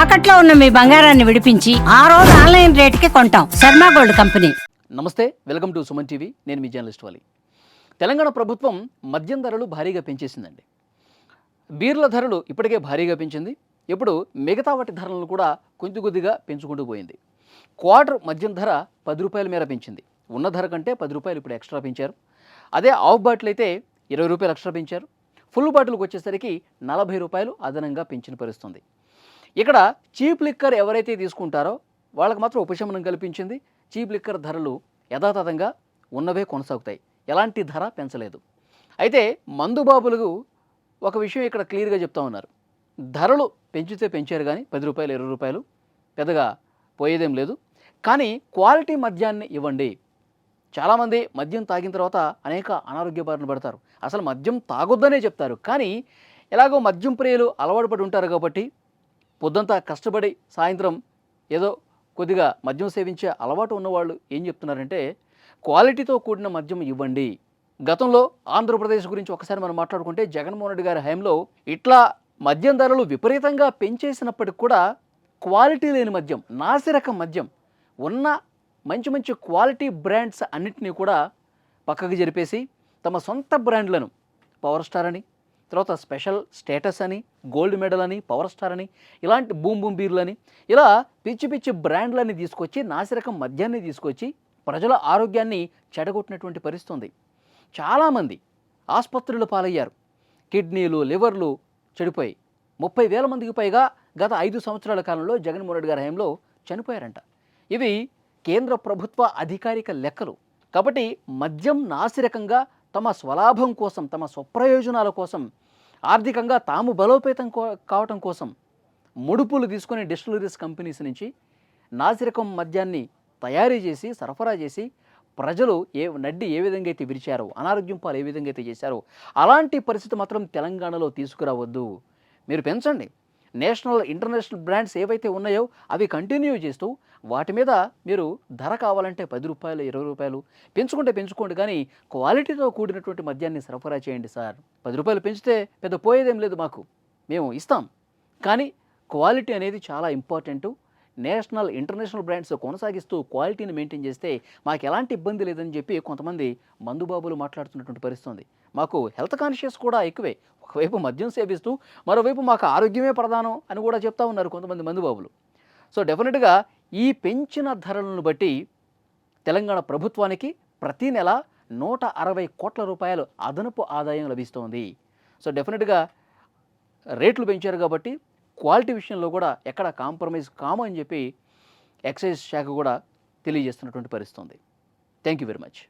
తాకట్లో ఉన్న మీ బంగారాన్ని విడిపించి ఆ రోజు ఆన్లైన్ రేటుకి కొంటాం. Sharma gold company. నమస్తే, వెల్కమ్ టు సుమన్ టీవీ. నేను మీ జర్నలిస్ట్ వాలి. తెలంగాణ ప్రభుత్వం మద్యం ధరలు భారీగా పెంచేసిందండి. బీర్ల ధరలు ఇప్పటికే భారీగా పెంచింది. ఇప్పుడు మిగతా వాటి ధరలను కూడా కొద్దిగా పెంచుకుంటూ పోయింది. క్వార్టర్ మద్యం ధర 10 రూపాయల మేర పెంచింది. ఉన్న ధర కంటే 10 రూపాయలు ఇప్పుడు ఎక్స్ట్రా పెంచారు. అదే హాఫ్ బాటిల్ అయితే 20 రూపాయలు ఎక్స్ట్రా పెంచారు. ఫుల్ బాటిల్కి వచ్చేసరికి 40 రూపాయలు అదనంగా పెంచిన పరిస్థితుంది. ఇక్కడ చీప్ లిక్కర్ ఎవరైతే తీసుకుంటారో వాళ్ళకి మాత్రం ఉపశమనం కల్పించింది. చీప్ లిక్కర్ ధరలు యథాతథంగా ఉన్నవే కొనసాగుతాయి. ఎలాంటి ధర పెంచలేదు. అయితే మందుబాబులకు ఒక విషయం ఇక్కడ క్లియర్గా చెప్తా ఉన్నారు. ధరలు పెంచితే పెంచారు కానీ 10 రూపాయలు 20 రూపాయలు పెద్దగా పోయేదేం లేదు. కానీ క్వాలిటీ మద్యాన్ని ఇవ్వండి. చాలామంది మద్యం తాగిన తర్వాత అనేక అనారోగ్య బారిన పడతారు. అసలు మద్యం తాగొద్దనే చెప్తారు. కానీ ఎలాగో మద్యం ప్రియులు అలవాటు పడి ఉంటారు కాబట్టి పొద్దంతా కష్టపడి సాయంత్రం ఏదో కొద్దిగా మద్యం సేవించే అలవాటు ఉన్నవాళ్ళు ఏం చెప్తున్నారంటే క్వాలిటీతో కూడిన మద్యం ఇవ్వండి. గతంలో ఆంధ్రప్రదేశ్ గురించి ఒకసారి మనం మాట్లాడుకుంటే జగన్మోహన్ రెడ్డి గారి హయాంలో ఇట్లా మద్యం ధరలు విపరీతంగా పెంచేసినప్పటికి కూడా క్వాలిటీ లేని మద్యం, నాసిరకం మద్యం ఉన్న మంచి మంచి క్వాలిటీ బ్రాండ్స్ అన్నింటినీ కూడా పక్కకు జరిపేసి తమ సొంత బ్రాండ్లను పవర్ స్టార్ అని, తర్వాత స్పెషల్ స్టేటస్ అని, గోల్డ్ మెడల్ అని, పవర్ స్టార్ అని, ఇలాంటి బూమ్ బూమ్ బీర్లని, ఇలా పిచ్చి పిచ్చి బ్రాండ్లని తీసుకొచ్చి నాసిరకం మద్యాన్ని తీసుకొచ్చి ప్రజల ఆరోగ్యాన్ని చెడగొట్టినటువంటి పరిస్థితి ఉంది. చాలామంది ఆసుపత్రులు పాలయ్యారు. కిడ్నీలు, లివర్లు చెడిపోయి 30,000 మందికి పైగా గత 5 సంవత్సరాల కాలంలో జగన్మోహన్ రెడ్డి గారి హయాంలో చనిపోయారంట. ఇవి కేంద్ర ప్రభుత్వ అధికారిక లెక్కలు. కాబట్టి మద్యం నాసిరకంగా తమ స్వలాభం కోసం, తమ స్వప్రయోజనాల కోసం, ఆర్థికంగా తాము బలోపేతం కావటం కోసం ముడుపులు తీసుకునే డిస్టిలరీస్ కంపెనీస్ నుంచి నాసిరకం మద్యాన్ని తయారీ చేసి సరఫరా చేసి ప్రజలు నడ్డి ఏ విధంగా అయితే విరిచారో, అనారోగ్యం పాలు ఏ విధంగా అయితే చేశారో అలాంటి పరిస్థితి మాత్రం తెలంగాణలో తీసుకురావద్దు. మీరు పెంచండి. నేషనల్ ఇంటర్నేషనల్ బ్రాండ్స్ ఏవైతే ఉన్నాయో అవి కంటిన్యూ చేస్తూ వాటి మీద మీరు ధర కావాలంటే 10 రూపాయలు 20 రూపాయలు పెంచుకోండి. కానీ క్వాలిటీతో కూడినటువంటి మద్యాన్ని సరఫరా చేయండి సార్. 10 రూపాయలు పెంచితే పెద్ద పోయేదేం లేదు, మాకు మేము ఇస్తాం. కానీ క్వాలిటీ అనేది చాలా ఇంపార్టెంటు. నేషనల్ ఇంటర్నేషనల్ బ్రాండ్స్ కొనసాగిస్తూ క్వాలిటీని మెయింటైన్ చేస్తే మాకు ఎలాంటి ఇబ్బంది లేదని చెప్పి కొంతమంది మందుబాబులు మాట్లాడుతున్నటువంటి పరిస్థితుంది. మాకు హెల్త్ కాన్షియస్ కూడా ఎక్కువే. ఒకవైపు మద్యం సేవిస్తూ మరోవైపు మాకు ఆరోగ్యమే ప్రధానం అని కూడా చెప్తా ఉన్నారు కొంతమంది మందుబాబులు. సో డెఫినెట్గా ఈ పెంచిన ధరలను బట్టి తెలంగాణ ప్రభుత్వానికి ప్రతి నెల 160 కోట్ల రూపాయలు అదనపు ఆదాయం లభిస్తోంది. సో డెఫినెట్గా రేట్లు పెంచారు కాబట్టి క్వాలిటీ విషయంలో కూడా ఎక్కడ కాంప్రమైజ్ కాము అని చెప్పి ఎక్సైజ్ శాఖ కూడా తెలియజేస్తున్నటువంటి పరిస్థితి ఉంది. Thank you very much.